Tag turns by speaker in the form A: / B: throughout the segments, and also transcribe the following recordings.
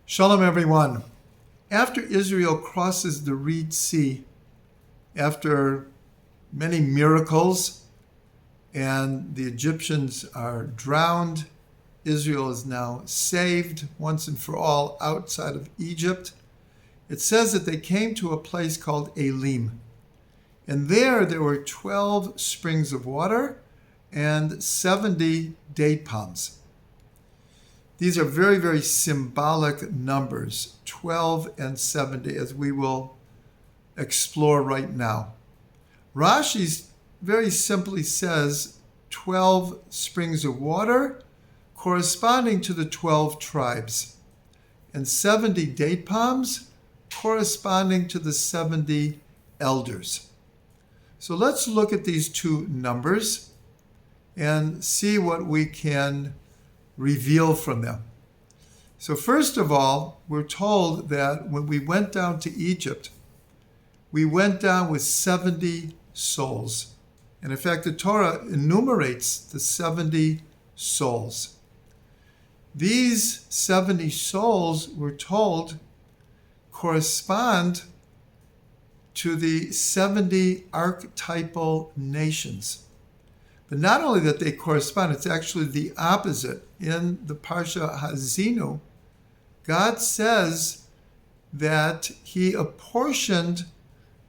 A: Shalom, everyone. After Israel crosses the Red Sea, after many miracles, and the Egyptians are drowned, Israel is now saved once and for all outside of Egypt. It says that they came to a place called Elim. And there were 12 springs of water and 70 date palms. These are very, very symbolic numbers, 12 and 70, as we will explore right now. Rashi very simply says 12 springs of water corresponding to the 12 tribes, and 70 date palms corresponding to the 70 elders. So let's look at these two numbers and see what we can reveal from them. So first of all, we're told that when we went down to Egypt, we went down with 70 souls. And in fact, the Torah enumerates the 70 souls. These 70 souls, we're told, correspond to the 70 archetypal nations. But not only that they correspond, it's actually the opposite. In the Parsha Hazinu, God says that he apportioned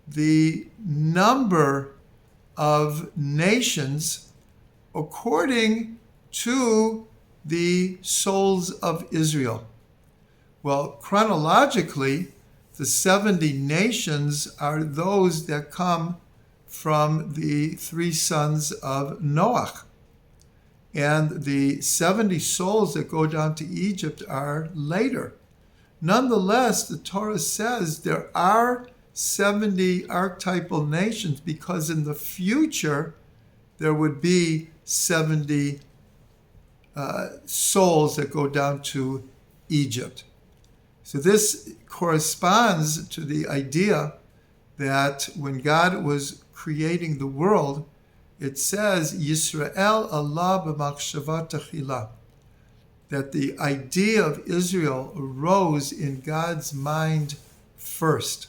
A: the number of nations according to the souls of Israel. Well, chronologically, the 70 nations are those that come from the three sons of Noach. And the 70 souls that go down to Egypt are later. Nonetheless, the Torah says there are 70 archetypal nations because in the future there would be 70 souls that go down to Egypt. So this corresponds to the idea that when God was creating the world, it says, Yisrael Allah b'machshava tachila, that the idea of Israel arose in God's mind first.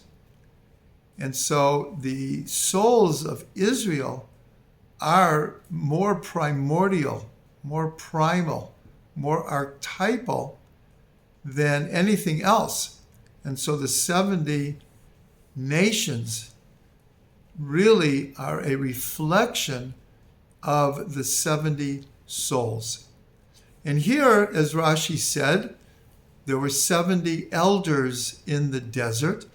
A: And so the souls of Israel are more primordial, more primal, more archetypal than anything else. And so the 70 nations really are a reflection of the 70 souls. And here, as Rashi said, there were 70 elders in the desert.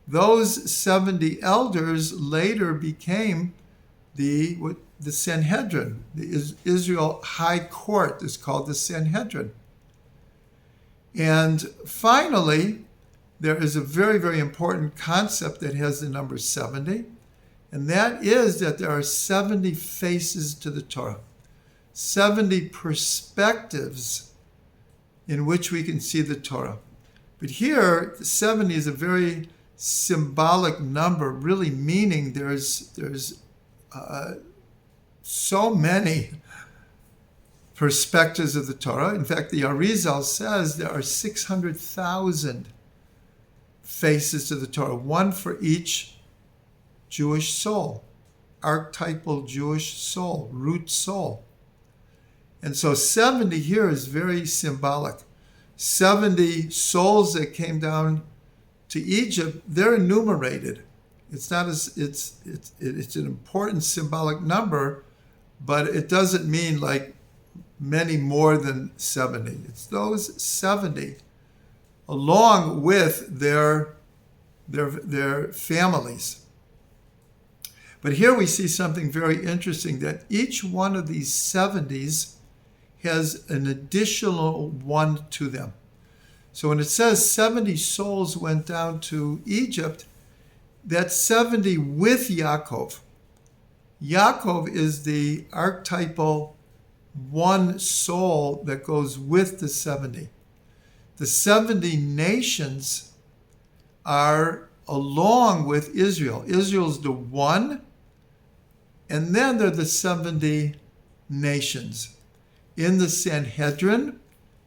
A: Those 70 elders later became the Sanhedrin. The Israel High Court is called the Sanhedrin. And finally, there is a very, very important concept that has the number 70, and that is that there are 70 faces to the Torah, 70 perspectives in which we can see the Torah. But here, 70 is a very symbolic number, really meaning there's so many perspectives of the Torah. In fact, the Arizal says there are 600,000 faces to the Torah, one for each Jewish soul, archetypal Jewish soul, root soul. And so 70 here is very symbolic. 70 souls that came down to Egypt, they're enumerated. It's not as it's an important symbolic number, but it doesn't mean like many more than 70. It's those 70 along with their families. But here we see something very interesting, that each one of these 70s has an additional one to them. So when it says 70 souls went down to Egypt, that's 70 with Yaakov. Yaakov is the archetypal one soul that goes with the 70. The 70 nations are along with Israel. Israel's the one, and then there are the 70 nations. In the Sanhedrin,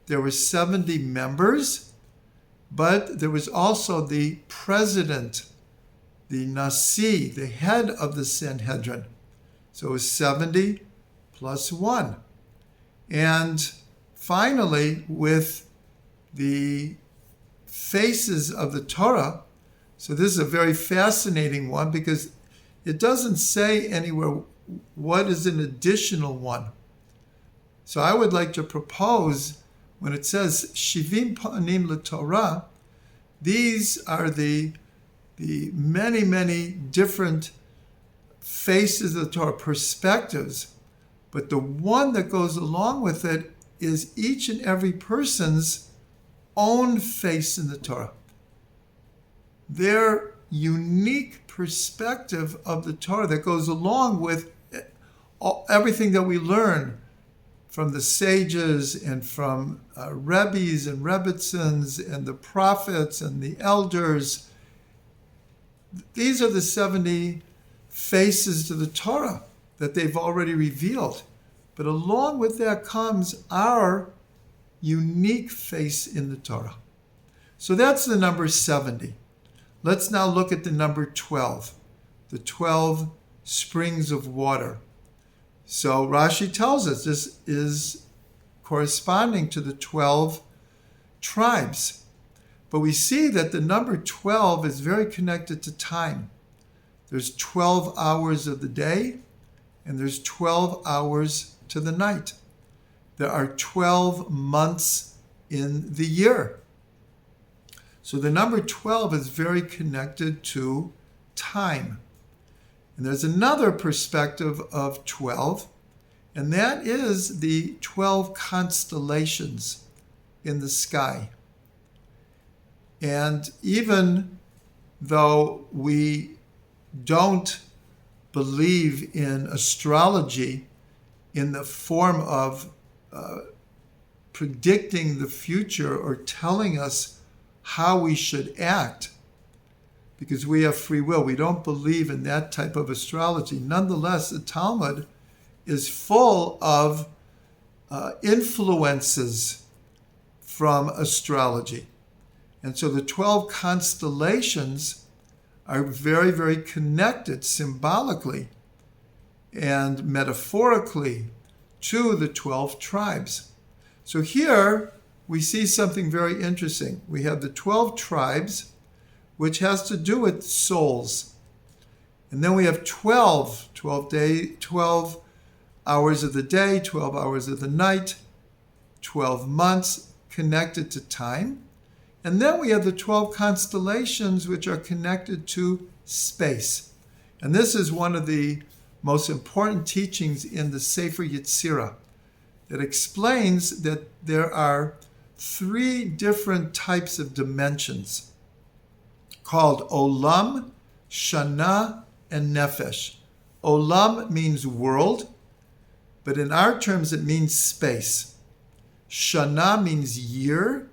A: there were 70 members, but there was also the president, the Nasi, the head of the Sanhedrin. So it was 70 plus 1. And finally, with the faces of the Torah, so this is a very fascinating one because it doesn't say anywhere what is an additional one. So I would like to propose, when it says Shivim Panim LeTorah, these are the many, many different faces of the Torah, perspectives, but the one that goes along with it is each and every person's own face in the Torah. Their unique perspective of the Torah that goes along with everything that we learn from the sages and from Rebbes and Rebbitzins and the prophets and the elders. These are the 70 faces to the Torah that they've already revealed. But along with that comes our unique face in the Torah. So that's the number 70. Let's now look at the number 12, the 12 springs of water. So Rashi tells us this is corresponding to the 12 tribes. But we see that the number 12 is very connected to time. There's 12 hours of the day, and there's 12 hours to the night. There are 12 months in the year. So the number 12 is very connected to time. And there's another perspective of 12, and that is the 12 constellations in the sky. And even though we don't believe in astrology in the form of predicting the future or telling us how we should act, because we have free will. We don't believe in that type of astrology. Nonetheless, the Talmud is full of influences from astrology. And so the 12 constellations are very, very connected symbolically and metaphorically to the 12 tribes. So here we see something very interesting. We have the 12 tribes, which has to do with souls. And then we have 12 hours of the day, 12 hours of the night, 12 months connected to time. And then we have the 12 constellations, which are connected to space. And this is one of the most important teachings in the Sefer Yetzirah that explains that there are 3 different types of dimensions called Olam, Shana, and Nefesh. Olam means world, but in our terms it means space. Shana means year,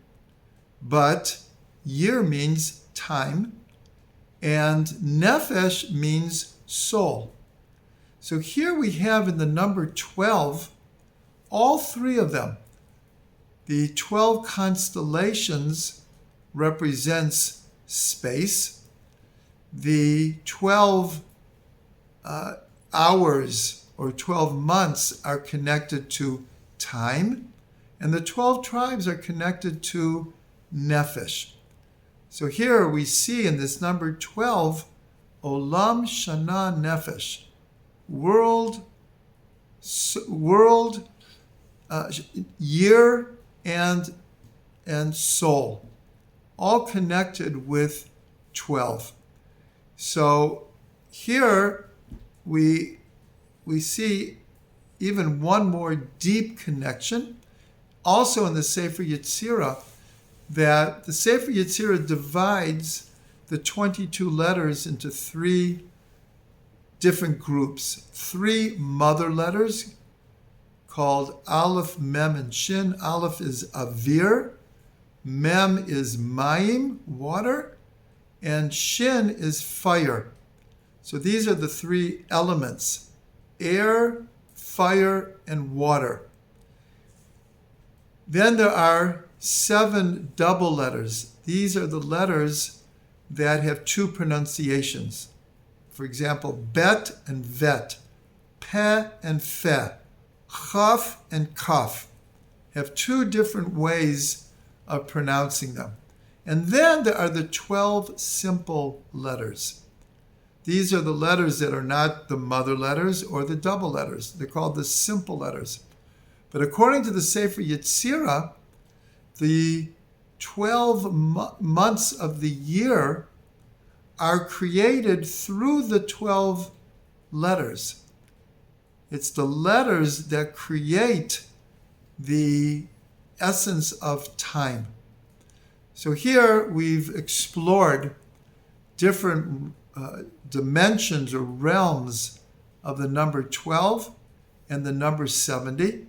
A: but year means time, and Nefesh means soul. So here we have in the number 12, all 3 of them. The 12 constellations represents space. The 12 hours or 12 months are connected to time, and the 12 tribes are connected to Nefesh. So here we see in this number 12, Olam Shana Nefesh, world, year, and soul, all connected with 12. So here we see even one more deep connection, also in the Sefer Yetzirah, that the Sefer Yetzirah divides the 22 letters into 3 different groups. 3 mother letters called Aleph, Mem, and Shin. Aleph is Avir, Mem is Mayim, water, and Shin is fire. So these are the 3 elements: air, fire, and water. Then there are 7 double letters. These are the letters that have 2 pronunciations. For example, bet and vet, pe and fe, chaf and kaf have 2 different ways of pronouncing them. And then there are the 12 simple letters. These are the letters that are not the mother letters or the double letters. They're called the simple letters. But according to the Sefer Yetzirah, the 12 months of the year are created through the 12 letters. It's the letters that create the essence of time. So here we've explored different dimensions or realms of the number 12 and the number 70.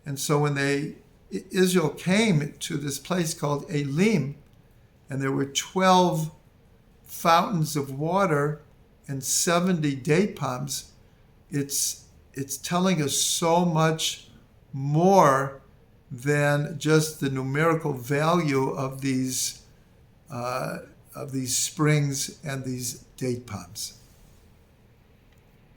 A: And so when Israel came to this place called Elim, and there were 12 fountains of water and 70 date palms, it's telling us so much more than just the numerical value of these springs and these date palms.